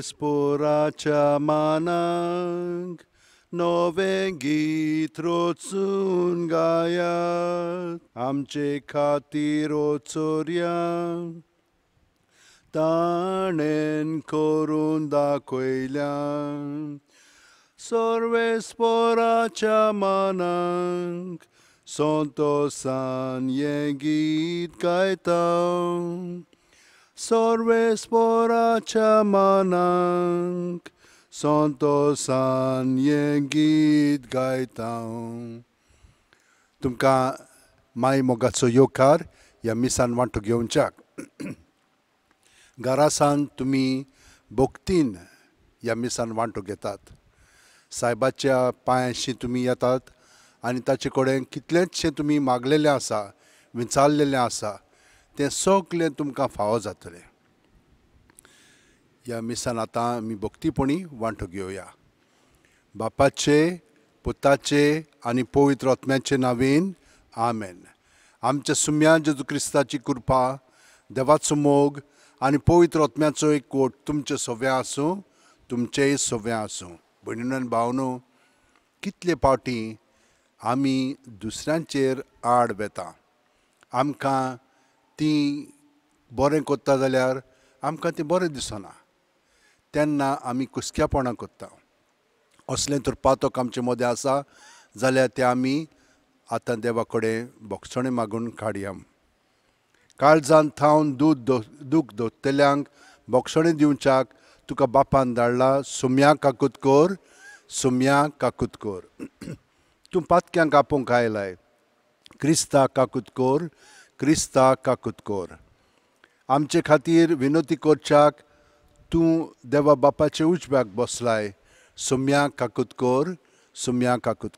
Sorvesporacia manang nowen git rotsun gayat amche खातीर ओचोऱ्या ताणेन करून दाखयल्या Sorvesporacia manang Sontosan ये गीत गायता Sorvesporacia manang Sontosan ये गीत गायता तुमकां माय मोगाचो योकार ह्या मिसान वांटो घेवच्याक घरासान तुमी भोक्तीन ह्या मिसान वांटो घेतात सायबाच्या पांयाशी तुमी येतात आनी ताचे कडेन कितलेंचशें तुमी मागलेलें आसा विचारलेलें आसा तें सगळें तुमकां फावो जातलें ह्या मिसान आतां आमी भोक्तीपणी वांटो घेवया बापाचे पुताचे आनी पवित्र आत्म्याचे नांवेन आमेन आमच्या सुम्या जेजू क्रिस्ताची कृपा देवाचो मोग आनी पवित्र आत्म्याचो एकवट तुमचे सव्या आसूं तुमचेय सव्या आसूं भयणीनो आनी भावनो कितले पावटी आमी दुसऱ्यांचेर आड वेता आमकां ती बरें कोत्ता जाल्यार आमकां तें बरें दिसना तेन्ना आमी कुसक्यापणां कोत्ता असलें तर पातक आमचे मदें आसा जाल्यार तें आमी आतां देवा कडेन भोगसणे मागून काडया काळजांत थावन दूख दोत्तेल्यांक भोगसणें दिवच्याक तुका बापान धाडला सुम्या काकूत कोर तूं पातक्यांक आपोवंक आयलाय क्रिस्ता काकूत कोर आमचे खातीर विनोती करच्याक तूं देवा बापाचे उजव्याक बसलाय सुम्या काकूत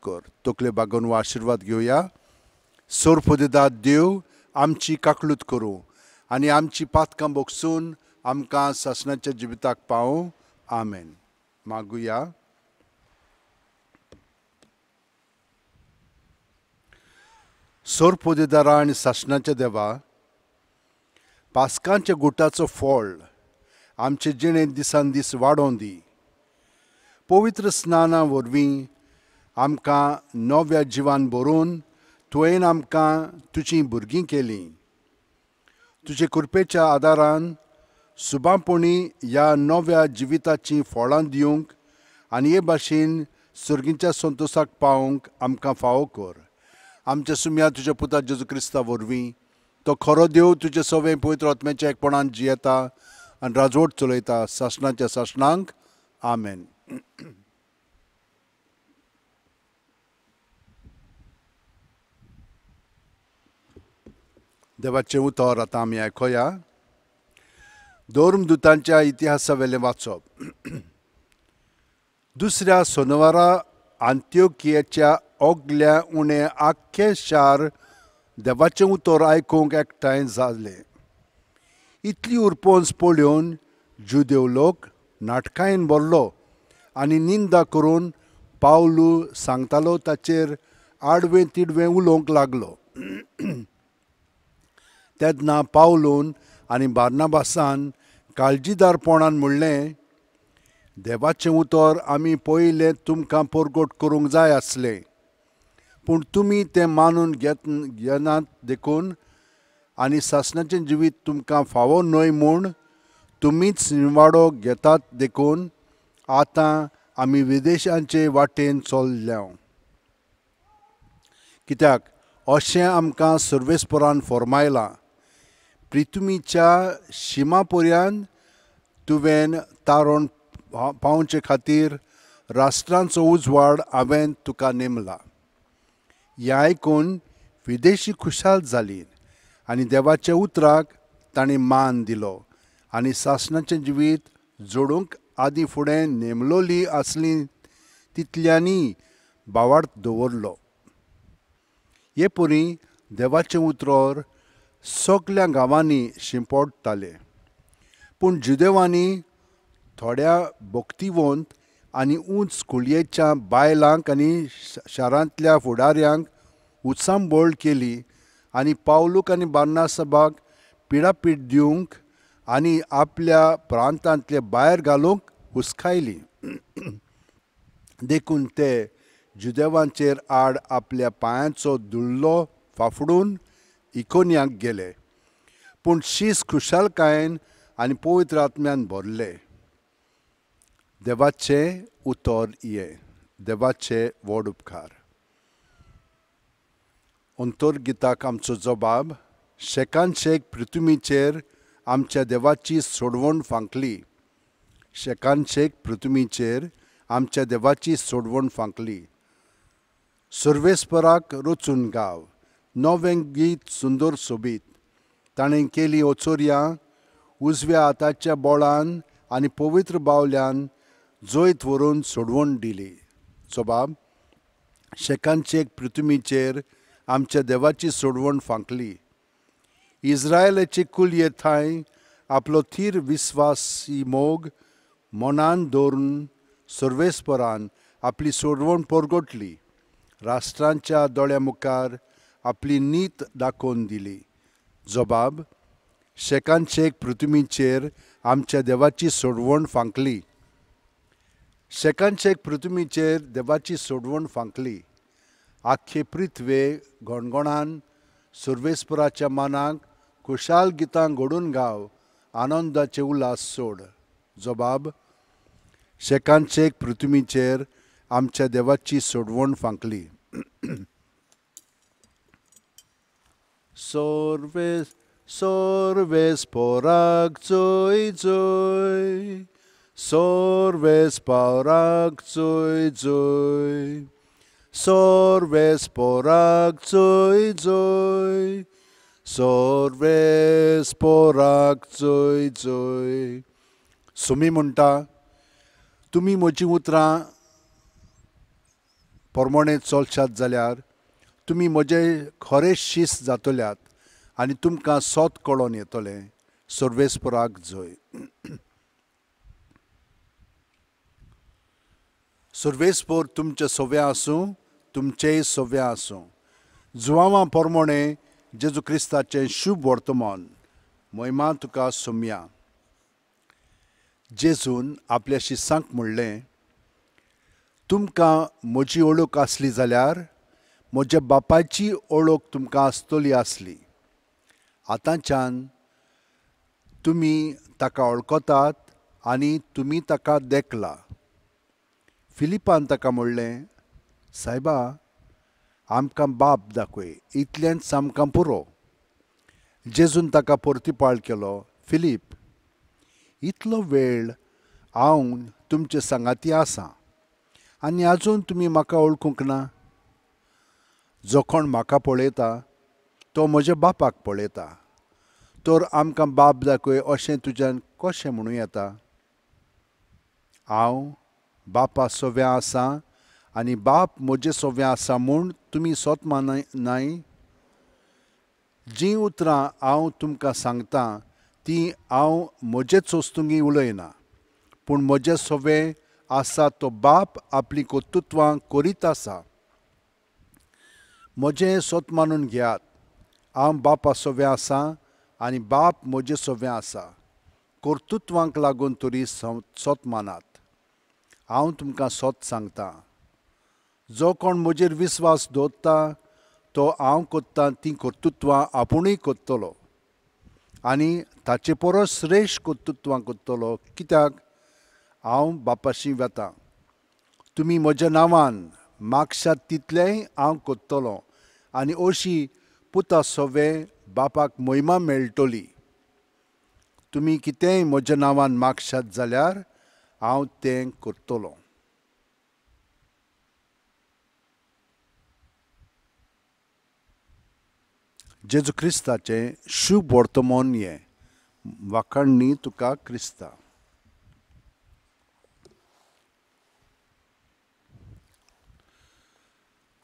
कोर तकले बागोवन हो आशिर्वाद घेवया सोरफोदिदाद देव आमची काकलूत करूं आनी आमची पातकां भोगसून आमकां सासणाच्या जिविताक पावूं आमेन मागुया सोरफोदेदारा आनी सासणाच्या देवा पास्कांच्या गुटाचो फळ आमचे जिणेंत दिसान दीस वाडोवन दी पवित्र स्नाना वरवीं आमकां नव्या जिवान भरून तुवें आमकां तुजीं भुरगीं केलीं तुजे कृपेच्या आदारान सुबापणी ह्या नव्या जिविताचीं फळां दिवंक आनी हे भाशेन सर्गीच्या संतोशाक पावंक आमकां फावो कर आमच्या सुम्या तुज्या पुता जेजू क्रिस्ता वरवीं तो खरो देव तुजे सवें पवित्र आत्म्याच्या एकपणान जियेता आनी राजवट चलयता सासणाच्या सासणांक आमेन देवाचें उतर आतां आमी आयकोया धर्मदुतांच्या इतिहासा वेलें वाचप दुसऱ्या सोनवारा आंत्योकियाच्या ओगल्या उणे आख्खे शार देवाचें उतर आयकूंक एकठांय जाले इतली उरपोन्स पळोवन जुदेव लोक नाटकायेन भरलो आनी निंदा करून पावलू सांगतालो ताचेर आडवें तिडवें उलोवंक लागलो तेन्ना पावलून आनी बार्नाबासान काळजीदारपणान म्हणलें देवाचें उतर आमी पयलें तुमकां परगट करूंक जाय आसलें पूण तुमी तें मानून घेनात देखून आनी सासणाचें जिवीत तुमकां फावो न्हय म्हूण तुमीच निवाडो घेतात देखून आतां आमी विदेशांचे वाटेन चल्ल्या कित्याक अशें आमकां सर्वेस्परान फर्मायलां पृथ्वीच्या शिमा पर्यंत तुवें तारण पावचे खातीर राष्ट्रांचो उजवाड हांवें तुका नेमला हें आयकून विदेशी खुशाल जालीं आनी देवाच्या उतराक ताणें मान दिलो आनी सासणाचें जिवीत जोडूंक आदीं फुडें नेमलोली आसलीं तितल्यांनी बावार्थ दवरलो हे परी देवाचें उतर सगल्या गांवांनी शिंपडटालें पूण जुदेवांनी थोड्या भोक्तिवंत आनी उंच कुळयेच्या बायलांक आनी शारांतल्या फुडाऱ्यांक उत्सांबळ केली आनी पावलूक आनी बार्नाबाक पिडापीड दिवंक आनी आपल्या प्रांतांतले भायर घालूंक हुस्कायली. देखून ते जुदेवांचेर आड आपल्या पांयांचो दुल्लो फाफडून इकोनियांक गेले, पूण शीस खुशालकायेन आनी पवित्र आत्म्यान भरले. देवाचें उतर हे, देवाचे व्हड उपकार. अंतर गिताक आमचो जबाब. शेकान शेक पृथ्वीचेर आमच्या देवाची सोडवण फांकली. शेकान शेक पृथ्वीचेर आमच्या देवाची सोडवण फांकली. सर्वेस्पराक रचून गाव, नवें गीत सुंदर सोबीत. ताणें केली ओचोरयां उजव्या हाताच्या बोळान आनी पवित्र बावल्यान जैत व्हरून सोडवण दिली. जबाब. शेकान शेक पृथ्वीचेर आमच्या देवाची सोडवण फांकली. इस्रायलाची कुल येथाय आपलो थीर विस्वासी मोग मनान दवरून सर्वेस्परान आपली सोडवण परगटली. राष्ट्रांच्या दोळ्या मुखार आपली नीत दाखोवन दिली. जबाब. शेकान शेक पृथ्वीचेर आमच्या देवाची सोडवण फांकली. शेकान शेक पृथ्वीचेर देवाची सोडवण फांकली. आख्खे पृथ्वे घोणघोणान सर्वेस्पराच्या मानाक खुशाल गितां घडून गाव, आनंदाचे उल्हास सोड. जबाब. शेकान शेक पृथ्वीचेर आमच्या देवाची सोडवण फांकली. सर्वेस्पराक जय जय, सर्वेस्पराक जय जय, सर्वेस्पराक जय जय, सर्वेस्पराक जय जय. सुमी म्हणटा, तुमी म्हजीं उतरां प्रमाणें चलशात जाल्यार तुमी म्हजे खरे शीस जातल्यात आनी तुमकां सोत कळोन येतलें. सर्वेस्पराक जय. सर्वेस्पर तुमचे सोव्या आसूं, तुमचेय सोव्या आसूं. जुवांवां प्रमाणें जेजू क्रिस्ताचें शुभ वर्तमान. महिमा तुका सोम्या. जेजून आपल्या शिसांक म्हणलें, तुमकां म्हजी ओळख आसली जाल्यार म्हज्या बापायची ओळख तुमकां आसतली आसली. आतांच्यान तुमी ताका वळखतात आनी तुमी ताका देखला. फिलिपान ताका म्हणलें, सायबा, आमकां बाप दाखय, इतलेंच आमकां पुरो. जेजून ताका परतीपाळ केलो, फिलीप, इतलो वेळ हांव तुमचे सांगाती आसां आनी आजून तुमी म्हाका वळखूंक ना. जो कोण म्हाका पळयता तो म्हज्या बापाक पळयता. तर आमकां बाप दाखय अशें तुज्यान कशें म्हणूं येता? हांव बापा सोव्या आसां आनी बाप म्हजे सोव्या आसा म्हूण तुमी सोत माननाय? जीं उतरां हांव तुमकां सांगतां तीं हांव म्हजेच वस्तुंगी उलयना, पूण म्हजे सोवे आसा तो बाप आपली कर्तुत्वां करीत आसा. म्हजें सोत मानून घेयात. हांव बापा सोवें आसां आनी बाप म्हजे सोवें आसा. कर्तुत्वांक लागून तरी सोत मानात. हांव तुमकां सोत सांगतां, जो कोण म्हजेर विस्वास दवरता तो हांव कोत्तां तीं कर्तुत्वां आपुणूय कोत्तलो आनी ताचे परस श्रेश्ठ कर्तुत्वां कोत्तलो, कित्याक हांव बापाशी वेतां. तुमी म्हज्या नांवान मागशात तितलेंय हांव कोत्तलों आनी अशी पुता सोवे बापाक महिमा मेळटली. तुमी कितेंय म्हज्या नांवान मागशात जाल्यार हांव तें करतलों. जेजू क्रिस्ताचें शुभ वर्तमान हें. वाखाणणी तुका क्रिस्ता.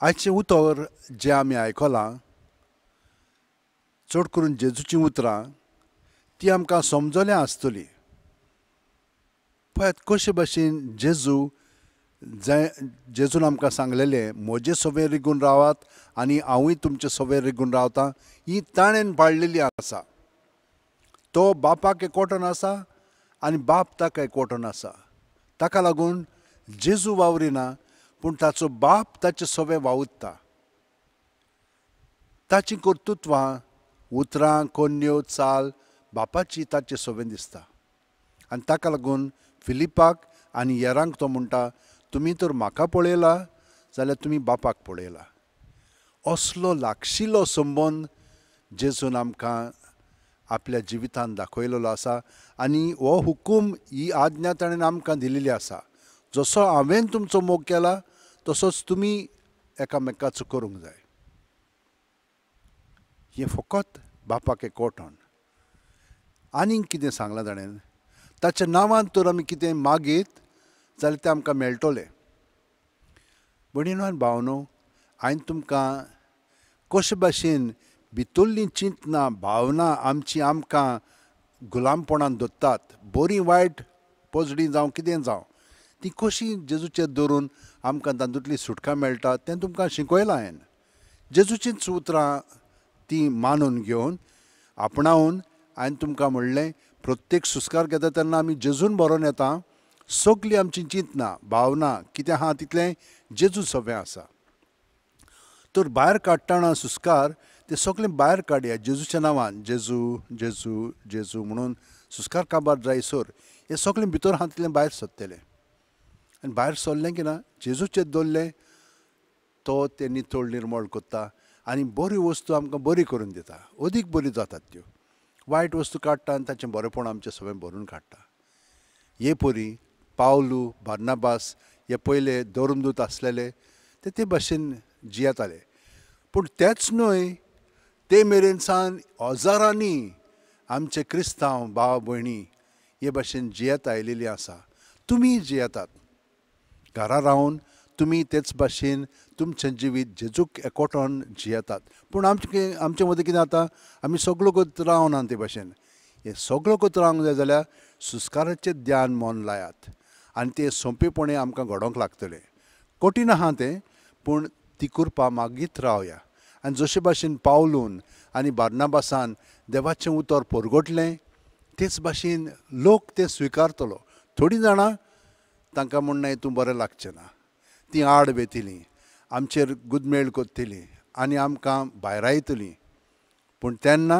आयचें उतर जें आमी आयकलां, चड करून जेजूचीं उतरां, तीं आमकां समजल्यां आसतलीं. पळयात कशे भाशेन जेजून आमकां सांगलेलें, म्हजे सोबे रिगून रावात आनी हांवूय तुमचे सोबे रिगून रावतां. ही ताणेन पाळलेली आसा. तो बापाक एकवटून आसा आनी बाप ताका एकवटून आसा. ताका लागून जेजू वावरिना, पूण ताचो बाप ताचे सवें वावुरता. ताची कर्तुत्वां, उतरां, कोन्यो, चाल बापाची ताचे सवें दिसता. आनी ताका लागून फिलिपाक आनी हेरांक तो म्हणटा, तुमी तर म्हाका पळयला जाल्यार तुमी बापाक पळयला. असलो लागशिल्लो संबंद जेजून आमकां आपल्या जिवितांत दाखयलेलो आसा. आनी हो हुकूम, ही आज्ञा ताणें आमकां दिलेली आसा. जसो हांवें तुमचो मोग केला तसोच तुमी एकामेकाचो करूंक जाय. हें फकत बापाक एकवटोन. आनीक कितें सांगलां ताणें, ताच्या नांवांत तर आमी कितें मागीत जाल्यार तें आमकां मेळटलें. भयणीनो आनी भावनो, हांवें तुमकां कशे भाशेन भितरलीं चिंतनां, भावना आमची आमकां गुलामपणान दवरतात, बरीं वायट पोजडीं जावं कितें जावं, ती कशी जेजूचेर धरून आमकां तातूंतली सुटका मेळटा तें तुमकां शिकयलां हांवें. जेजूचींच उतरां ती मानून घेवन आपणावन हांवें तुमकां म्हणलें, प्रत्येक सुस्कार घेता तेन्ना आमी जेजून बरोवन येता. सगलीं आमचीं चिंतनां, भावना कितें आहा तितलें जेजू सवें आसा. तर भायर काडटना सुस्कार तें सगळें भायर काडया जेजूच्या नांवान. जेजू जेजू जेजू म्हणून सुस्कार काबार जायसर हें सगळें भितर आहा तितलें भायर सरतलें. आनी भायर सरलें की ना, जेजूचेर दवरलें तो तें नितळ निर्मळ करता आनी बऱ्यो वस्तू आमकां बरी करून दिता. अदीक बऱ्यो जातात त्यो. वायट वस्तू काडटा आनी ताचें बरेंपण आमचें सगळें भरून काडटा. हे परी पावलू, बार्नाबास हे पयले धर्मदूत आसलेले ते भाशेन जियेताले. पूण तेंच न्हय, ते मेरेन सावन हजारांनी आमचे क्रिस्तांव भाव भयणी हे भाशेन जियेत आयिल्लीं आसा. तुमी जियेतात घरा रावन, तुमी तेच भाशेन तुमचें जिवीत जेजूक एकवटोन जियेतात. पूण आमचे मदीं कितें जाता, आमी सगळो करत रावना ते भाशेन. हें सगळो करत रावंक जाय जाल्यार सुस्काराचें ध्यान मन लायात आनी तें सोंपेपणी आमकां घडोवंक लागतलें. कठीण आहा तें, पूण ती कृपा मागीत रावया. आनी जशे भाशेन पावलून आनी बार्नाबासान देवाचें उतर परगटलें, तेच भाशेन लोक तें स्विकारतलो. थोडीं जाणां तांकां म्हणना हितून बरें लागचें ना, तीं आड वेतिलीं, आमचेर गुदमेळ करतलीं आनी आमकां भायरायतलीं. पूण तेन्ना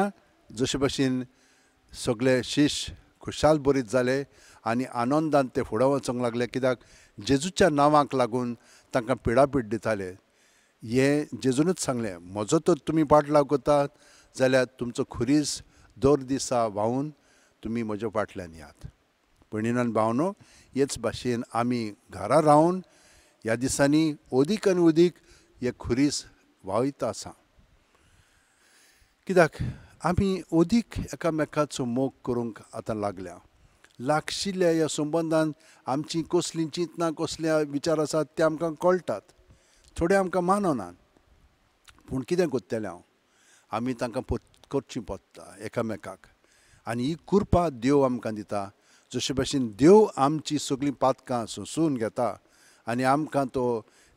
जशे भाशेन सगळे शिश्य खुशाल बरीत जाले आनी आनंदान ते फुडें वचूंक लागले, कित्याक जेजूच्या नांवाक लागून तांकां पिडापीड दिताले. हें जेजूनच सांगलें, म्हजो तर तुमी पाटलाव करतात जाल्यार तुमचो खुरीस दर दिसा व्हांवून तुमी म्हज्या फाटल्यान यात. भयणीनो आनी भावनो, हेच भाशेन आमी घरा रावन ह्या दिसांनी अदीक आनी अदीक हे खुरीस व्हांवयता आसा. कित्याक आमी अदीक एकामेकाचो मोग करूंक आतां लागल्या. लागशिल्ल्या ह्या संबंदान आमची कसलीं चिंतनां, कसले विचार आसात ते आमकां कळटात. थोडे आमकां माननात, पूण कितें करतलें हांव, आमी तांकां करचीं पडटा एकामेकाक. आनी ही कृपा देव आमकां दिता. जशे भाशेन देव आमची सगळीं पातकां सोंसून घेता आनी आमकां तो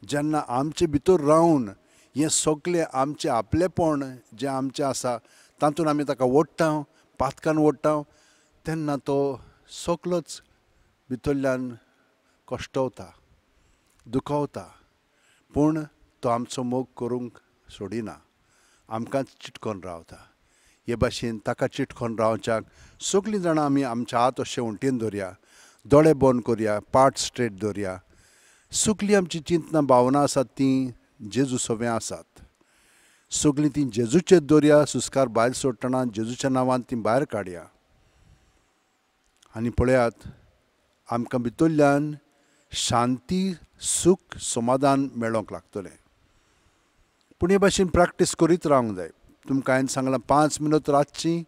जेन्ना आमचे भितर रावन हें सगळें आमचें आपलेपण जें आमचें आसा तातूंत आमी ताका ओडटा, पातकान ओडटा, तेन्ना तो सगळोच भितरल्यान कश्टवता, दुखवता. पूण तो आमचो मोग करूंक सोडिना, आमकांच चिटकोन रावता. हे भाशेन ताका चिटकोन रावच्याक सगळीं जाणां आमी आमच्या हात अशे वणटीन दवरया, दोळे बंद करया, पाट स्ट्रेट दवरया. सगळीं आमची चिंतनां, भावना आसात तीं जेजू सवें आसात. सगळीं तीं जेजूचेर दवरया. सुस्कार भायर सोडटना जेजूच्या नांवान तीं भायर काडया. आनी पळयात, आमकां भितरल्यान शांती, सूख, समाधान मेळोंक लागतलें. पूण हे भाशेन प्रॅक्टीस करीत रावंक जाय. तुमकां हांवें सांगलां 5 मिनट रातचीं,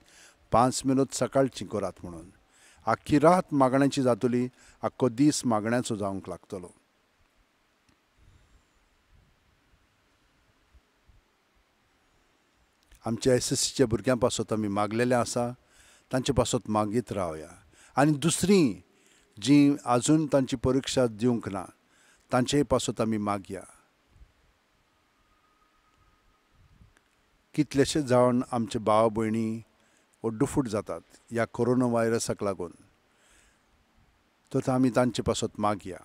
5 मिनट सकाळचीं करात म्हणून. आख्खी रात मागण्याची जातली, आख्खो दीस मागण्याचो जावंक लागतलो. आमच्या SSCच्या भुरग्यां पासत आमी मागलेलें आसा, तांचे पासत मागीत रावया. आनी दुसरीं जीं आजून तांची परिक्षा दिवंक ना, तांचेय पासत आमी मागया. कितलेशे जावन आमचे भाव भयणी ओड्डफूट जातात ह्या कोरोना व्हायरसाक लागून. तर आमी तांचे पासत मागया.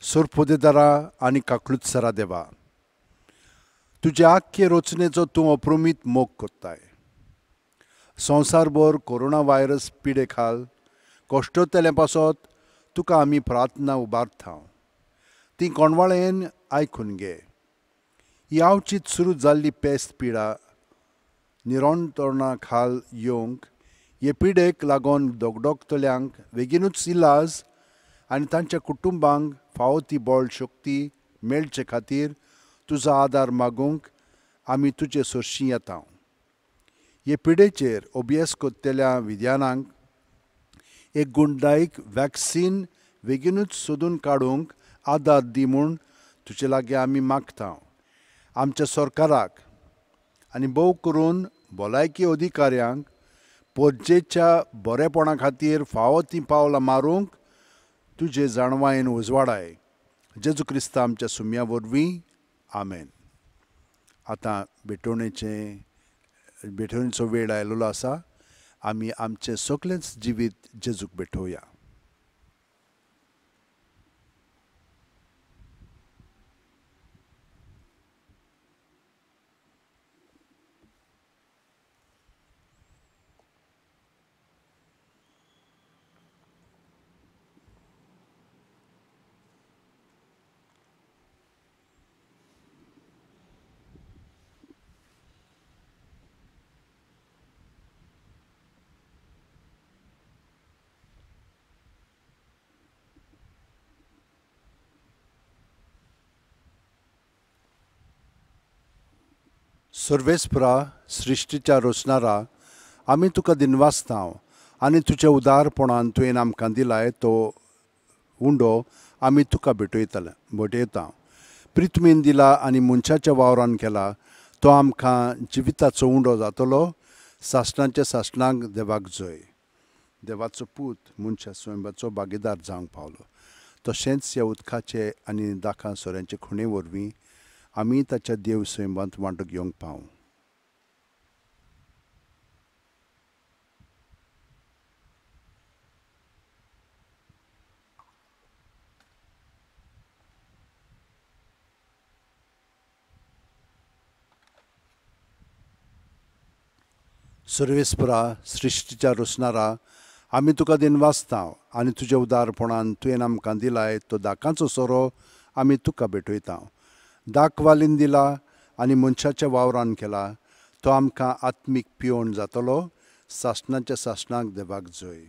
सोरपोदेदारा आनी काकलुतसरा देवा, तुजे आख्खे रचनेचो तूं अप्रुमीत मोग कोत्ताय. संवसारभर कोरोना व्हायरस पिडे खाल कश्टोतल्या पासत तुका आमी प्रार्थना उबारता. ती कोणवाळेन आयकून घे. ही आवचीत सुरू जाल्ली पेस्त पिडा निरोणतोरणा खाल येवंक, हे पिडेक लागून दोगदोगतल्यांक बेगीनूच इलाज आनी तांच्या कुटुंबांक फावो ती बळ शक्ती मेळचे खातीर तुजो आदार मागूंक आमी तुजे सरशीं येता. हे पिडेचेर अभ्यास कोत्तेल्या विज्ञानांक एक गुणदायक वॅक्सीन बेगीनूच सोदून काडूंक आदार दी म्हूण तुजे लागीं आमी मागता. आमच्या सरकाराक आनी भोव करून भलायकी अधिकाऱ्यांक पोरजेच्या बरेपणा खातीर फावो तीं पावलां मारूंक तुजे जाणवायेन उजवाडाय. जेजू क्रिस्त आमच्या सुम्या वरवीं. आमेन. आतां भेटवणेचो वेळ आयिल्लो आसा. आमी आमचें सगळेंच जिवीत जेजूक भेटोवया. सर्वेस्परा सृश्टीच्या रचणारा, आमी तुका दिनवासता आनी तुज्या उदारपणान तुवें आमकां दिलाय तो उंडो आमी तुका भेटयता. प्रिथ्वीन दिला आनी मनशाच्या वावरान केला तो आमकां जिविताचो उंडो जातलो. सासणाच्या सासणाक देवाक जय. देवाचो पूत मनशा स्वयंबाचो भागीदार जावंक पावलो. तशेंच ह्या उदकाचे आनी दाखा सोऱ्यांचे खुणे वरवीं आमी ताच्या देव स्वयंबांत वांटो घेवंक पावूं. सर्वेस्परा सृश्टीच्या रचणारा, आमी तुका दिनवासता आनी तुज्या उदारपणान तुवें आमकां दिलाय तो दाकांचो सोरो आमी तुका भेटयता. दाक वालीन दिला आनी मनशाच्या वावरान केला तो आमकां आत्मीक पिवण जातलो. सासणाच्या सासणाक देवाक जय.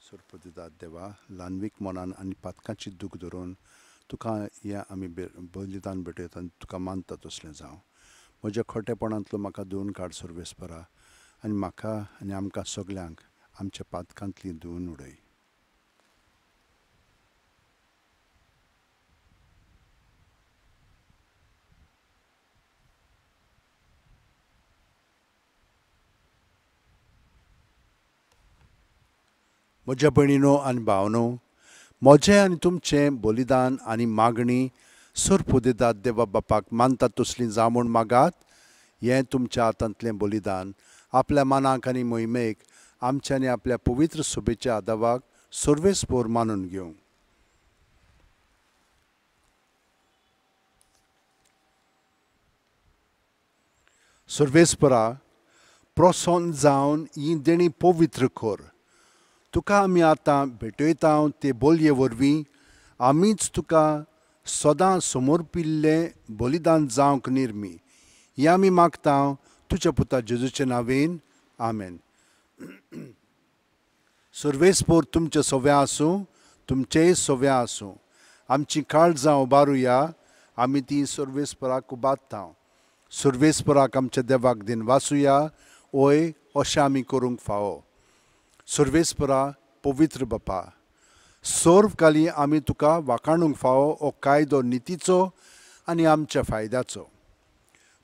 सर्पदिदात देवा, ल्हानवीक मनान आनी पातकांची दूख धरून तुका हें आमी बलिदान भेटयता आनी तुका मानता तसलें जावं. म्हज्या खोटेपणांतलो म्हाका धुवन काड सर्वेस्परा आनी म्हाका आनी आमकां सगल्यांक आमच्या पातकांतली धुवन उडय. म्हज्या भयणीनो आनी भावनो, म्हजें आनी तुमचें बलिदान आनी मागणी सर्पोदेदात देवा बापाक मानतात तसलीं जावं म्हूण मागात. हें तुमच्या हातांतलें बलिदान आपल्या मनाक आनी मोहिमेक आमच्या आनी आपल्या पवित्र सभेच्या आदावाक सर्वेस्पोर मानून घेवं. सर्वेस्परा, प्रसन्न जावन ही देणी पवित्र कर. तुका आमी आतां भेटयता ते बोलये वरवीं आमीच तुका सदां समर्पिल्लें बलिदान जावंक निर्मी. हें आमी मागता तुज्या पुता जेजूच्या नांवेन. आमेन. सर्वेस्पोर तुमचे सोव्या आसूं, तुमचेय सोव्या आसूं. आमची काळजां उबारुया, आमी ती सर्वेस्पराक उबारता. सर्वेस्पराक आमच्या देवाक दिन वासुया. ओय, अशें आमी करूंक फावो. सर्वेस्परा, पवित्र बापा, सर्व काली आमी तुका वाखाणूंक फावो हो कायदो नितीचो आनी आमच्या फायद्याचो.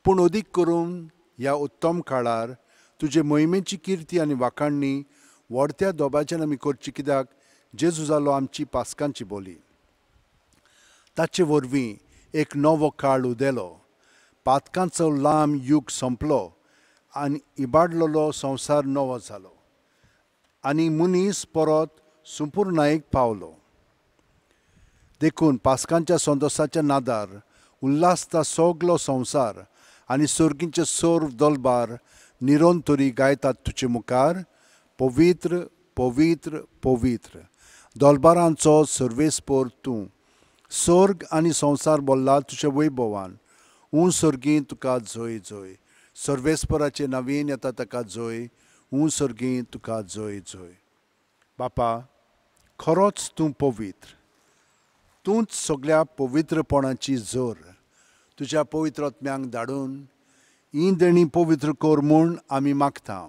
पूण अदीक करून ह्या उत्तम काळार तुजे मोहिमेची किर्ती आनी वाखाणणी व्हडत्या दोबाच्यान आमी करची, कित्याक जेजू जालो आमची पासकांची बोली. ताचे वरवीं एक नवो काळ उदेलो. पातकांचो लांब युग संपलो आनी इबाडलेलो संवसार नवो जालो आनी मनीस परत संपूर्णायेक पावलो. देखून पासकांच्या संतोसाच्या नादार उल्हासता सगलो संवसार आनी सर्गींचे सर्व दलबार निरंतरी गायतात तुजे मुखार, पवित्र पवित्र पवित्र दलबारांचो सर्वेस्पर तूं. सर्ग आनी संवसार बोल्ला तुज्या वैभवान. सर्गी तुका जय जय. सर्वेस्पराचे नवीन येता ताका जय. सर्गी तुका जय जय. बापा, खरोच तूं पवित्र. तूंच सगळ्या पवित्रपणाची जोर. तुज्या पवित्र आत्म्यांक धाडून ही देणी पवित्र कर म्हूण आमी मागता.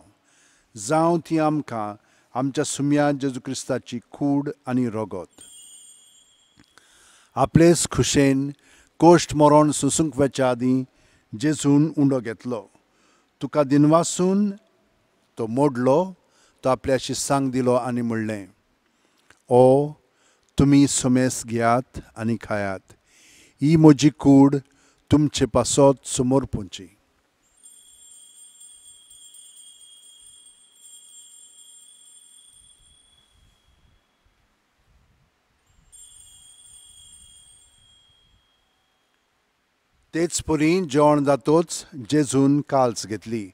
जावं ती आमकां आमच्या सुम्या जेजू क्रिस्ताची कूड आनी रगत. आपलेच खुशेन कोश्ट मरण सुसूंक वच्या आदीं जेजून उंडो घेतलो. तुका दिनवासून तो मोडलो. तो आपल्या शिस्सांक दिलो आनी म्हणलें, ओ तुमी सुमेस घेयात आनी खायात. ही म्हजी कूड तुमचे पासत समोर पोंची. तेच परी जेवण जातोच जेजून काल्स घेतली.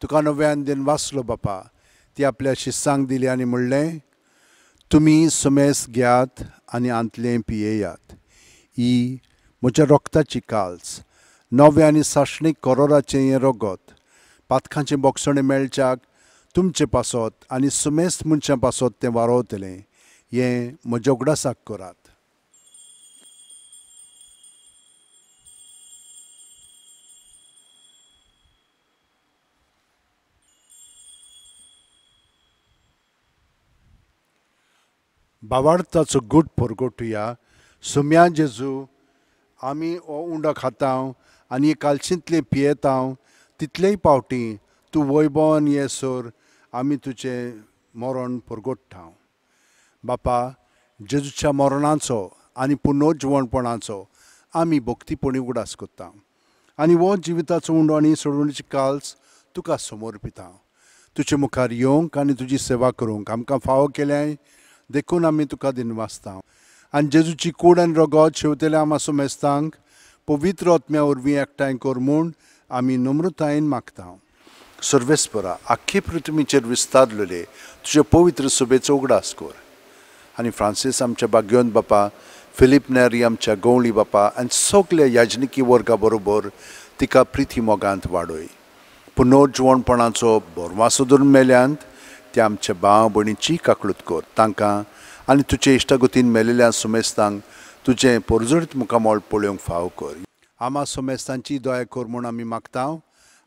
तुका नव्यान दिन वाचलो बापा. ती आपल्या शिस्सांक दिली आनी म्हणलें, तुमी सुमेस घेयात आनी आंतलें पियेयात. ही म्हज्या रोगताची काल्स, नवे आनी साश्णीक करोराचें हें रगत. पातकांचें बोगसणें मेळच्याक तुमचे पासत आनी सुमेस्त मनशां पासत तें वारोवतलें. हें म्हज्या उगडासाक करात. भावार्थाचो गूट परगोटुया. सुम्या जेजू, आमी हो उंडो खाता आनी कालशींतलें पियेता तितलेय पावटी तूं वैभवान येसर आमी तुजें मरण परगोडटा. बापा, जेजूच्या मरणाचो आनी पुनर्जिवणपणाचो आमी भक्तीपणी उगडास करता आनी हो जिविताचो उंडो आनी सोडवणीची काल्स तुका समर्पिता. तुजे मुखार येवंक आनी तुजी सेवा करूंक आमकां फावो केल्याय देखून आमी तुका दिनवासता. आनी जेजूची कूड आनी रगत शेवतेल्या आमा सुमेस्तांक पवित्र आत्म्या वरवीं एकठांय कर म्हूण आमी नम्रतायेन मागता. सर्वेस्परा, आख्खे पृथ्वीचेर विस्तारलेले तुजे पवित्र सभेचो उगडास कर. आनी फ्रांसीस आमच्या भाग्यवंत बापा, फिलीप नेरी आमच्या गवळी बापा आनी सगल्या याजनिकी वर्गा बरोबर तिका प्रिती मोगांत वाडय. पुनर्जिवणपणाचो बोरवासो धरून मेल्यांत ते आमच्या भाव भयणीची काकळूत कर. तांकां आनी तुजे इश्टागतीन मेलेल्या सुमेस्तांक तुजें परजडीत मुखामोळ पळोवंक फाव कर. आमा सुमेस्तांची दया कर म्हूण आमी मागता.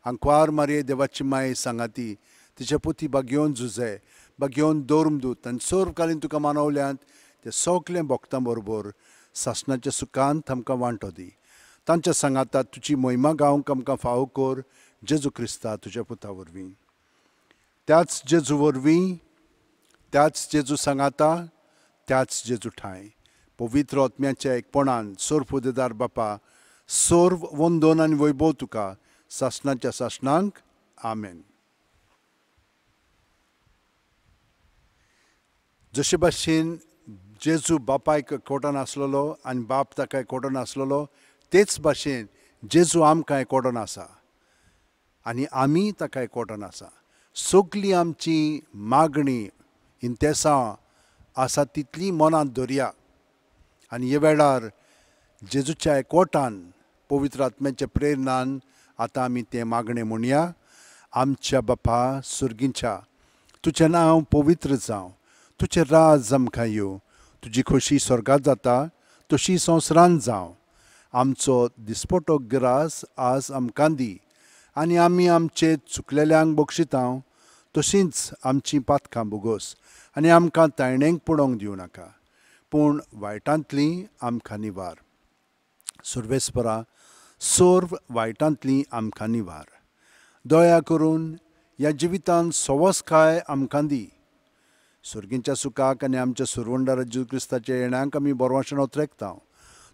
आंकवार मारये देवाची माय सांगाती, तिचे पुती भाग्यवन झुजे, भाग्यवन दोर्मदूत आनी सर्वकालीन तुका मानवल्यांत ते सगल्या भक्तां बरोबर सासणाच्या सुखांत आमकां वांटो दी. तांच्या सांगाताक तुजी महिमा गावंक आमकां फावो कर. जेजू क्रिस्ता तुज्या पुता वरवीं. त्याच जेजू वरवीं, त्याच जेजू सांगाता, त्याच जेजू ठाय पवित्र आत्म्याच्या एकपणान सर्व उदेदार बापा, सर्व वंदन आनी वैभव तुका सासणाच्या सासणांक. आमेन. जशे भाशेन जेजू बापायक एकवटान आसलेलो आनी बाप ताका एकवटान आसलेलो, तेच भाशेन जेजू आमकां एकवटान आसा आनी आमी ताका एकवटान आसा. सगळी आमची मागणी इंतेसां आसा तितली मनांत दवरया आनी हे वेळार जेजूच्या एकवटान पवित्र आत्म्याच्या प्रेरणान आतां आमी तें मागणें म्हणया. आमच्या बापा सुर्गींच्या, तुजें नांव पवित्र जावं. तुजें राज आमकां येवं. तुजी खोशी स्वर्गांत जाता तशी संवसारांत जावं. आमचो दिसपटो गिरास आज आमकां दी आनी आमी आमचे चुकलेल्यांक बक्षिता तशींच आमची पातकां बुगोस आनी आमकां तायणेक पडोवंक दिवं नाका, पूण वायटांतली आमकां निवार. सर्वेस्परा, सर्व वायटांतली आमकां निवार. दया करून ह्या जिवितांत सवस्काय आमकां दी. सर्गींच्या सुखाक आनी आमच्या सुरवंडा जेजू क्रिस्ताच्या येण्याक आमी बोरवाशेन ओत्रेकता.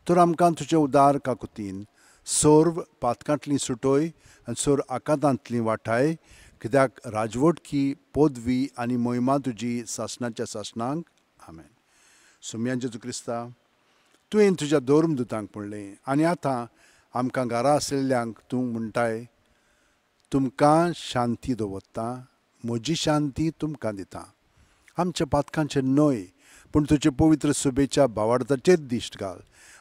तर आमकां तुजे उदार काकुतीन सोर्व पातकांतली सुटोय आनी सोर आकांतांतली वाठाय, कित्याक राजवटकी पदवी आनी मोहिमा तुजी सासणाच्या सासणांक. आमेन. सुम्या जेजू क्रिस्ता, तुवें तुज्या धर्मदुतांक म्हणलें आनी आतां आमकां घरा आशिल्ल्यांक तूं म्हणटाय, तुमकां शांती दवरता, म्हजी शांती तुमकां दिता. आमच्या पातकांचे न्हय, पूण तुजे पवित्र सुबेच्या भावार्थाचेर दिश्ट घाल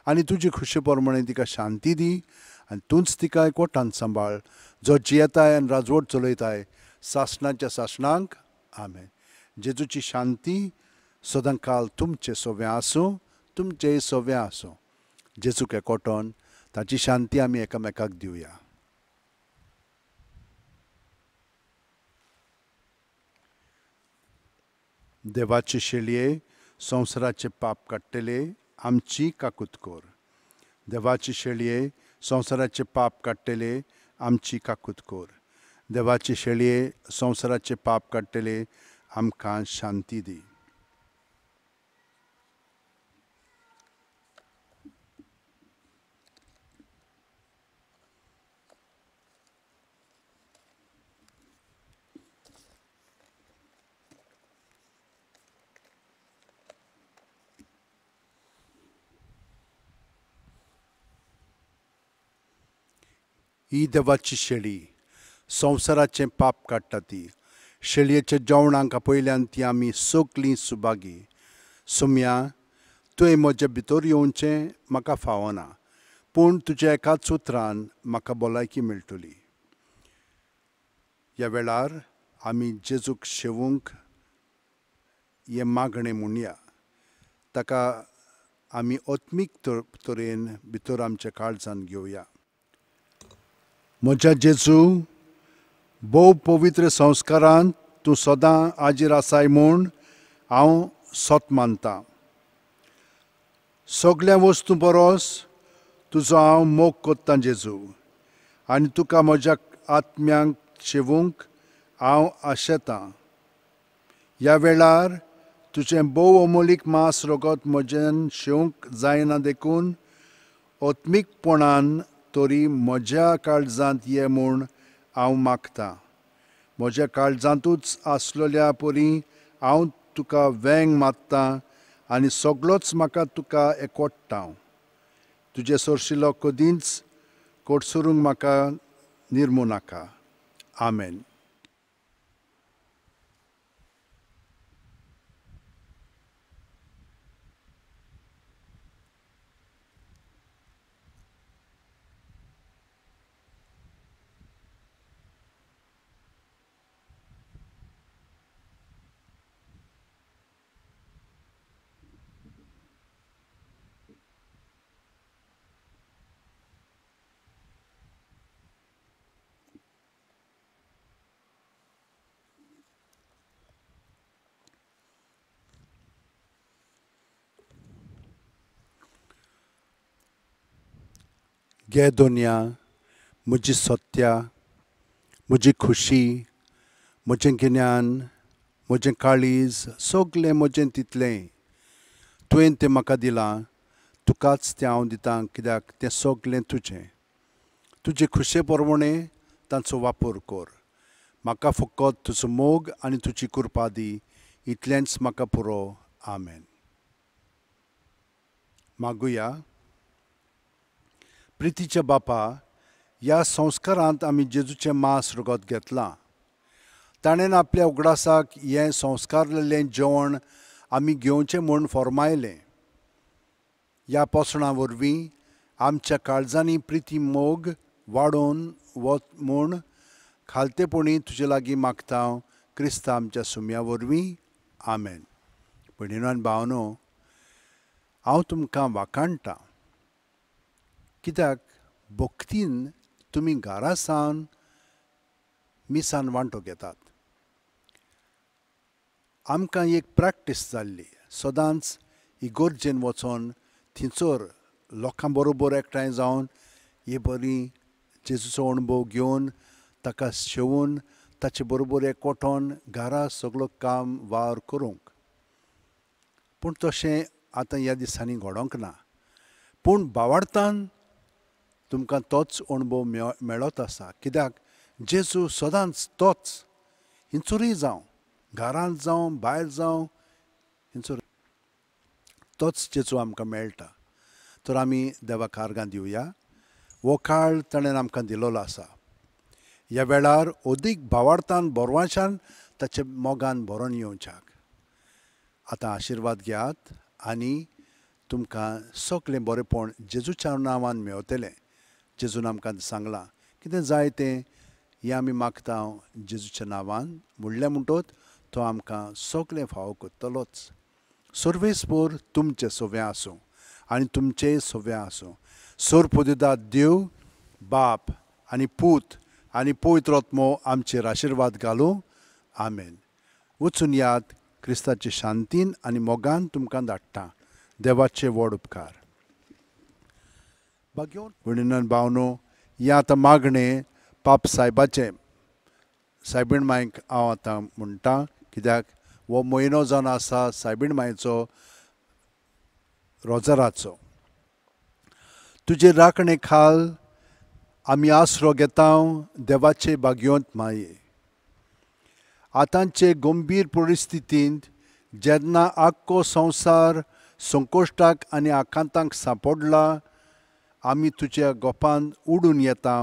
आनी तुजी खुशी प्रमाणे तिका शांती दी आनी तूंच तिका एकवटान सांबाळ, जो जियेताय आनी राजवट चलयताय सासणाच्या सासणांक. आमेन. जेजूची शांती सदां काल तुमचे सोव्या आसूं, तुमचेय सोव्या आसूं. जेजूक एकवटोन ताची शांती आमी एकामेकाक दिवया. देवाचे शेळये, संवसाराचे पाप काडटले आमची काकूत कोर. देवाचे शेळये, संवसाराचे पाप काडटले आमची काकूत कोर. देवाचे शेळये, संवसाराचे पाप काडटले आमकां शांती दी. ही देवाची शेळी, संवसाराचें पाप काडटा ती. शेळयेच्या जेवणाक पयल्यान ती आमी सगलीं सुभागी. सुम्या, तुवें म्हजे भितर येवचें म्हाका फावना, पूण तुज्या एकाच उतरान म्हाका भलायकी मेळटली. ह्या वेळार आमी जेजूक शेवूंक हें मागणें म्हणया. ताका आमी आत्मीक तरेन भितर आमच्या काळजान घेवया. म्हज्या जेजू, भोव पवित्र संस्कारांत तूं सदां हाजीर आसाय म्हूण हांव सोत मानतां. सगळ्या वस्तू परस तुजो हांव मोग कोत्तां जेजू, आनी तुका म्हज्या आत्म्यांक शेवूंक हांव आशेतां. ह्या वेळार तुजें भोव अमोलीक मांस रगत म्हज्यान शेवंक जायना देखून आत्मीकपणान तरी म्हज्या काळजांत ये म्हूण हांव मागतां. म्हज्या काळजांतूच आसलेल्या परी हांव तुका वेंग मात्तां आनी सगळोच म्हाका तुका एकवटां. तुजे सोरशिल्लो कदींच कोडसुरूंक म्हाका निर्मू नाका. आमेन. घे दोनया, म्हजी सत्या, म्हजी खुशी, म्हजें गिन्यान, म्हजें काळीज, सगळें म्हजें तितलें तुवें तें म्हाका दिलां. तुकाच तें हांव दितां, कित्याक तें सगळें तुजें. तुजे खुशे प्रमाणें ताचो वापर कर. म्हाका फकत तुजो मोग आनी तुजी कृपा दी. इतलेंच म्हाका पुरो. आमेन. मागुया. प्रितीच्या बापा, ह्या संस्कारांत आमी जेजूचें मांस रगत घेतलां. ताणें आपल्या उगडासाक हें संस्कारलेलें जेवण आमी घेवचें म्हूण फर्मायलें. ह्या पोसणा वरवीं आमच्या काळजांनी प्रिती मोग वाडोवन वच म्हूण खालतेपणी तुजे लागीं मागता, क्रिस्ता आमच्या सुम्या वरवीं. आमेन. भयणीनो आनी भावनो, हांव तुमकां वाखाणटां, कित्याक भक्तीन तुमी घरा सावन मिसान वांटो घेतात. आमकां एक प्रॅक्टीस जाल्ली. सदांच इगोर्जेन वचोन थंयसर लोकां बरोबर एकठांय जावन हे बरी जेजूचो अणभव घेवन ताका शेवून ताचे बरोबर एकवटोन घरा सगळो काम वावर करूंक. पूण तशें आतां ह्या दिसांनी घडोंक ना. पूण भावार्थान तुमकां तोच अणभव मेळत आसा. कित्याक जेजू सदांच तोच हिंचुरी जावं, घरांत जावं, भायर जावं, हिंचुरी तोच जेजू आमकां मेळटा. तर आमी देवाक आर्गां दिवया. हो काळ ताणें आमकां दिलोलो आसा. ह्या वेळार अदीक भावार्थान बोरवाशान ताचे मोगान बरोवन येवच्याक. आतां आशिर्वाद घेयात आनी तुमकां सगळें बरेंपण जेजूच्या नांवान मेळटलें. जेजून आमकां सांगलां कितें जाय तें हें आमी मागता जेजूच्या नांवान म्हणलें म्हणटच तो आमकां सगळें फावो करतलोच. सर्वेस्पर तुमचें सोवें आसूं आनी तुमचेंय सोवें आसूं. सोरपोदिदाद देव बाप आनी पूत आनी पवित्र आत्मो आमचेर आशिर्वाद घालूं. आमेन. वचून याद, क्रिस्ताचे शांतीन आनी मोगान तुमकां धाडटा. देवाचे व्हड उपकार. भयणीन भावनो, हें आतां मागणें पाप सायबाचें. सायबीण मांयक हांव आतां म्हणटा, कित्याक हो म्हयनो जावन आसा सायबीण मांयचो रोजाराचो. तुजे राखणे खाल आमी आसरो घेता देवाचे भाग्यवंत माये. आतांचे गंभीर परिस्थितींत जेन्ना आख्खो संवसार संकोश्टाक आनी आकांतांक सांपडला, आमी तुज्या गोपांत उडून येता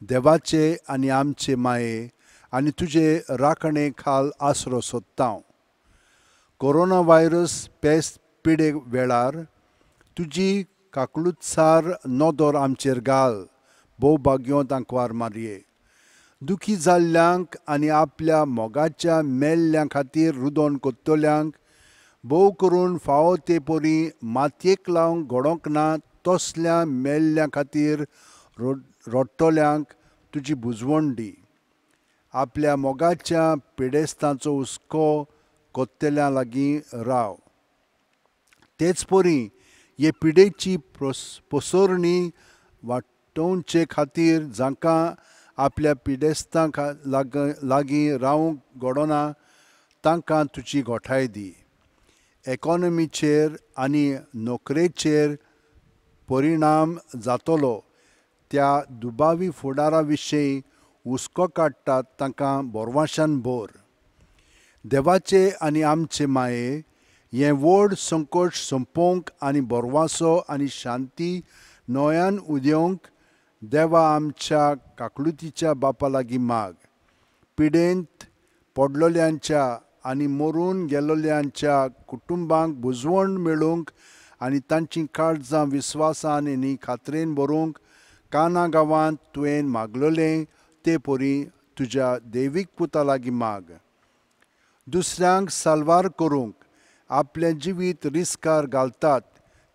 देवाचे आनी आमचे माये आनी तुजे राखणे खाल आसरो सोदता. कोरोना व्हायरस पेस्त पिडे वेळार तुजी काकूळटसार नदर आमचेर घाल. भोव भाग्यवंत आंकवार मारये. दुखी जाल्ल्यांक आनी आपल्या मोगाच्या मेल्ल्यां खातीर रुदोन कोत्तोल्यांक भोव करून फावो ते परी मातयेक लावंक घडोवंक ना तसल्या मेल्ल्यां खातीर रडटल्यांक तुजी बुजवण दी. आपल्या मोगाच्या पिडेस्तांचो हुस्को कोत्तेल्यां लागीं राव. तेच परी हे पिडेची पसरणी वाटोवचे खातीर जांकां आपल्या पिडेस्तां लागीं रावंक घडोना तांकां तुजी घोठाय दी. इकॉनॉमीचेर आनी नोकरेचेर परिणाम जातलो त्या दुबावी फुडारा विशीं हुस्को काडटात तांकां बोरवाशान भर. देवाचे आनी आमचे माये, हें व्हड संकट संपोवंक आनी बोरवासो आनी शांती नोयान उदेवंक देवा आमच्या काकूळटीच्या बापा लागीं माग. पिडेंत पडलोल्यांच्या आनी मरून गेलोल्यांच्या कुटुंबांक बुजवण मेळूंक आनी तांचीं काळजां विस्वासान आनी खात्रेन भरूंक काना गांवांत तुवें मागलोलें ते परी तुज्या दैवीक पुता लागीं माग. दुसऱ्यांक साल्वार करूंक आपलें जिवीत रिस्कार घालतात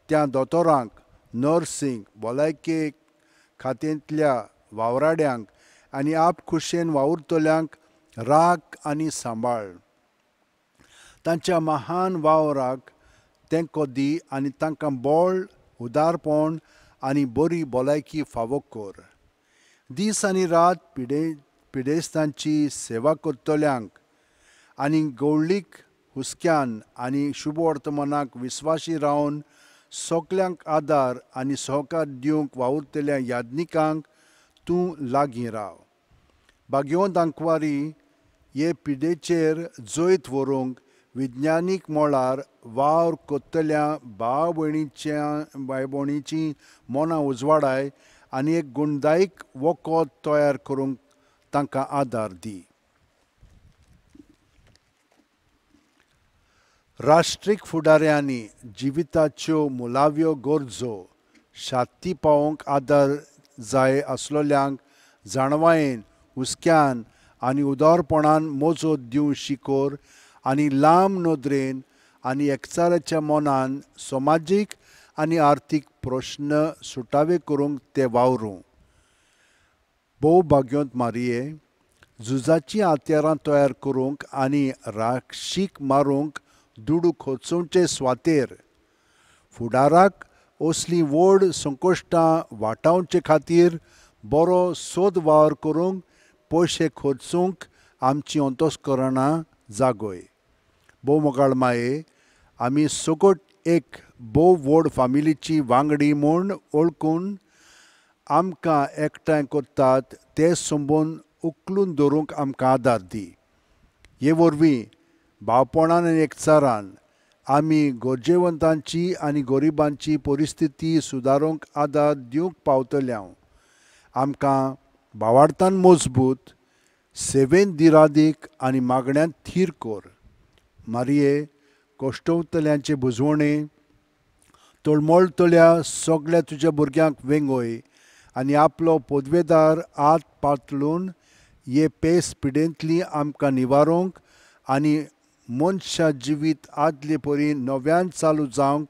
त्या दोतोरांक, नर्सींक, भलायके खात्यांतल्या वावराड्यांक आनी आपखुशेन वावुरतल्यांक राख आनी सांबाळ. तांच्या महान वावराक तेंको दी आनी तांकां बळ, उदारपण आनी बरी भलायकी फावो कर. दीस आनी रात पिडेस्तांची सेवा करतल्यांक आनी गवळीक हुस्क्यान आनी शुभ वर्तमानाक विस्वासी रावन सगल्यांक आदार आनी सहकार दिवंक वावुरतल्या याज्ञिकांक तूं लागीं राव. भाग्यवंत आंकवारी, हे पिडेचेर जैत व्हरूंक विज्ञानीक मळार वावर कोत्तल्या भाव भयणींची मनां उजवाडाय आनी एक गुणदायक वखद तयार करूंक तांकां आदार दी. राष्ट्रीक फुडाऱ्यांनी जिविताच्यो मुलाव्यो गरजो शाती पावोवंक आदार जाय आसलोल्यांक जाणवायेन, हुस्क्यान आनी उदारपणान मोजत दिवं शिकोर आनी लांब नदरेन आनी एकचाराच्या मोनान समाजीक आनी आर्थीक प्रश्न सुटावे करूंक ते वावरूं. भोव भाग्यवंत मारये, झुजाचीं हात्यारां तयार करूंक आनी राक्षीक मारूंक दुडू खोचोवचे सुवातेर फुडाराक असलीं व्हड संकश्टां वाटावचे खातीर बरो सोद वावर करूंक पयशे खर्चूंक आमचीं अंतस्करणां जागोय. भोव मोगाळ माये, आमी सगट एक बोव व्हड फामिलीची वांगडी म्हूण ओळखून आमकां एकठांय करतात ते संबोवन उखलून दवरूंक आमकां आदार दी. हे वरवीं भावपणान आनी एकचारान आमी गरजेवंतांची आनी गरिबांची परिस्थिती सुदारूंक आदार दिवंक पावतल्याव आमकां भावार्थान मजबूत, सेवेंत दिरादीक आनी मागण्यांत थीर कर. मारये, कोश्टवतल्यांचे बुजवणे, तळमळतल्या सगळ्या तुज्या भुरग्यांक वेंगय आनी आपलो पदवेदार हात पातळून हे पेस पिडेंतली आमकां निवारूंक आनी मनशा जिवीत आदले परी नव्यान चालू जावंक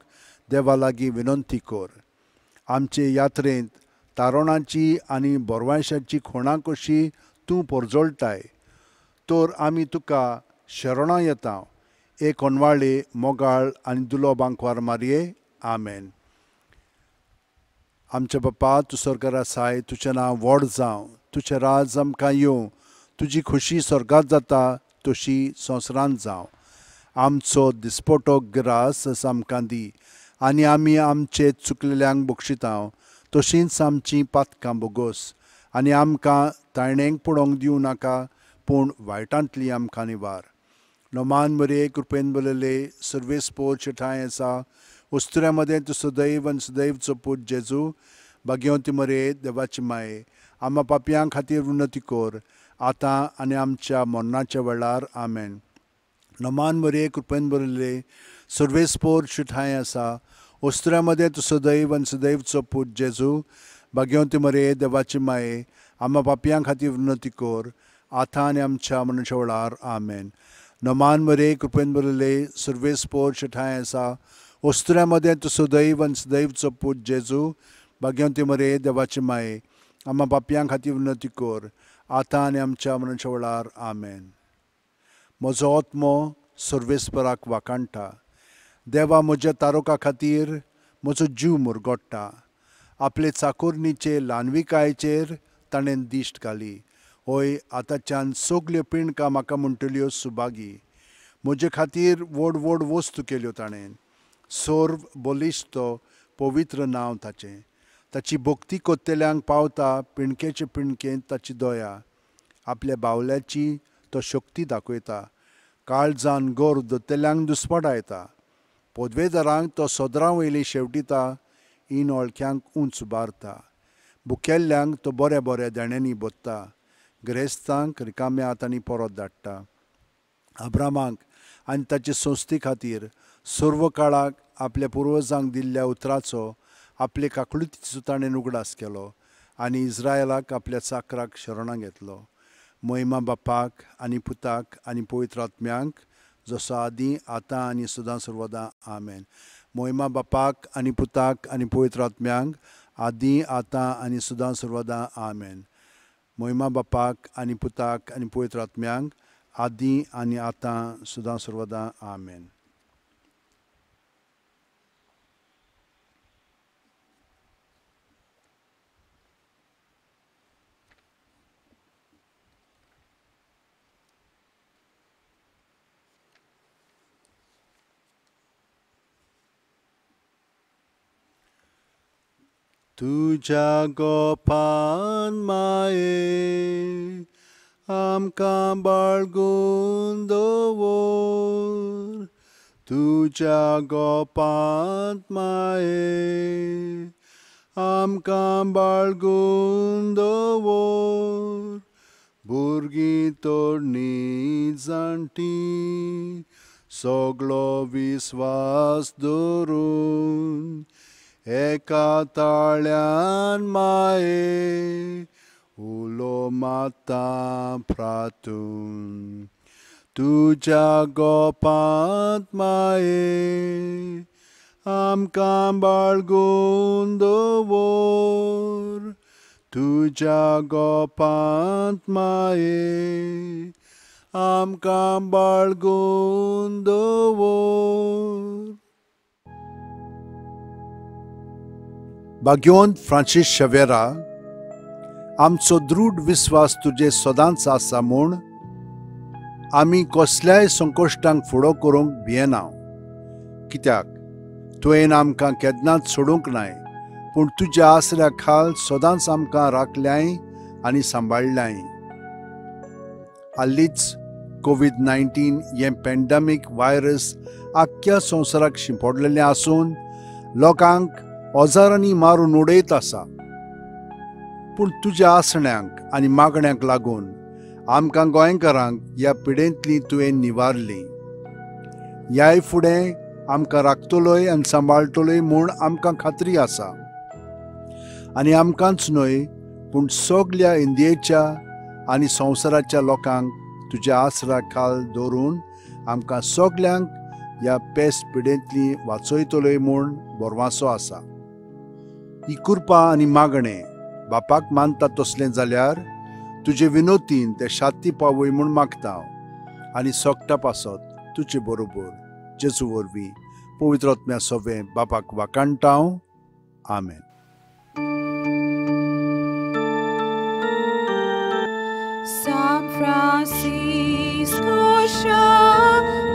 देवा लागीं विनंती कर. आमचे यात्रेंत तारणांची आनी बोरवांशाची खोणां कशी तूं परजळटाय तर आमी तुका शरणां येता. एक कोनवाळे मोगाळ आनी दुलो बांकवार मारये. आमेन. आमचे बापा, तूं स्वर्गार आसाय, तुजें नांव व्हड जावं, तुजें राज आमकां येवं, तुजी खुशी स्वर्गांत जाता तशी संवसारांत जावं. आमचो दिसपटो गिरास आमकां दी आनी आमी आमचे चुकलेल्यांक बक्षिता तशींच आमचीं पातकां बोगोस आनी आमकां तायणेंक पडोवंक दिवं नाका पूण वायटांतली आमकां निवार. नोमान मरे, कृपेन बरयले, सर्वेस्पोरचे ठांय आसा, उस्तुऱ्यामध्ये तूं सदैव आनी सदैवचो पूत जेजू, भाग्यवंती मरे, देवाची माये, आम्हा पापयां खातीर विनंती कर, आतां आनी आमच्या मरणाच्या वेळार. आमेन. नोमान मरे, कृपेन बरयले, सर्वेस्पोरचे ठांय आसा, उस्तुऱ्यामध्ये तूं सदैव आनी सदैवचो पूत जेजू, भाग्यवंती मरे, देवाची माये, आम्हा पापयां खातीर विनंती कर, आतां आनी आमच्या मरणाच्या वेळार. आमेन. नोमान मरे, कृपेन बरयले, सर्वेस्पोरचे ठांय आसा, उस्तुऱ्यामध्ये तूं सदैव आनी सदैवचो पूत जेजू, भाग्यवंती मरे, देवाची माये, आम्हा पापयां खातीर विनंती कर, आतां आनी आमच्या मरणाच्या वेळार. आमेन. म्हजो आत्मो सर्वेस्पराक वाकाणटा. देवा, म्हज्या तारका खातीर म्हजो जीव मुरगोडटा. आपले चाकुर्णीचे ल्हानविकायेचेर ताणें दिश्ट घाली. होय, आतांच्यान सगल्यो पिणकां म्हाका म्हणटल्यो सुभागी. म्हजे खातीर व्हड व्हड वस्तू केल्यो ताणें. सर्व बलिश्ट पवित्र नांव ताचें. ताची भक्ती कोत्तेल्यांक पावता पिणकेचे पिणकेंत ताची दया. आपल्या बावल्याची तो शक्ती दाखयता. काळजान गोर दोत्तेल्यांक दुस्पटायता. पदवेदारांक तो सदरां वयली शेवटिता. इन ओळख्यांक उंच उबारता. भुकेल्ल्यांक तो बऱ्या बऱ्या देण्यांनी बोदता. गिरेस्तांक रिकाम्या हातांनी परत धाडटा. अब्रामाक आनी ताचे संस्थे खातीर सर्व काळाक आपल्या पुर्वजांक दिल्ल्या उतराचो आपले काकुळतीचो ताणें उगडास केलो आनी इस्रायलाक आपल्या चाकराक शरणां घेतलो. महिमा बापाक आनी पुताक आनी पवित्र आत्म्यांक, जसो आदीं आतां आनी सदां सर्वदां. आमेन. महिमा बापाक आनी पुताक आनी पवित्र आत्म्यांक, आदीं आतां आनी सदां सर्वदां. आमेन. महिमा बापाक आनी पुताक आनी पवित्र आत्म्यांक, आदीं आनी आतां सदां सर्वदां. आमेन. तुज्या गोपान माये आमकां बाळगून दवर. तुज्या गोपान माये आमकां बाळगून दवर. भुरगीं तरणी जाणटी सगळो विस्वास दवरून एका ताळ्यान माये उलो माता प्रातून. तुज्या गोपांत माये आमकां बाळगून दवर. तुज्या गोपांत माये आमकां बाळगून दवर. भाग्यवंत फ्रांसीस शेवेरा, आमचो दृढ विस्वास तुजे सदांच आसा म्हूण आमी कसल्याय संकश्टांक फुडो करूंक भियेना. कित्याक तुवें आमकां केन्नाच सोडूंक नाय, पूण तुज्या आसऱ्या खाल सदांच आमकां राखल्याय आनी सांबाळल्याय. हालींच कोविड-19 हें पॅन्डेमीक वायरस आख्ख्या संवसाराक शिंपडलेलें आसून लोकांक ओजारांनी मारून उडयत आसा. पूण तुज्या आसण्यांक आनी मागण्यांक लागून आमकां गोंयकारांक ह्या पिडेंतली तुवें निवारली. ह्याय फुडें आमकां राखतलोय आनी सांबाळटलोय म्हूण आमकां खात्री आसा. आनी आमकांच न्हय, पूण सगल्या इंडियेच्या आनी संवसाराच्या लोकांक तुज्या आसरा खाल दवरून आमकां सगल्यांक ह्या पेस्त पिडेंतली वाचयतलोय म्हूण बोरवांसो आसा. ही कृपा आनी मागणें बापाक मानता तसलें जाल्यार तुजे विनोतीन तें शांती पावय म्हूण मागता हांव. आनी सोगटा पासत तुजे बरोबर जेजू वरवीं पवित्र आत्म्या सवें बापाक वाकाणटा हांव. आमेन. San Francisco Show.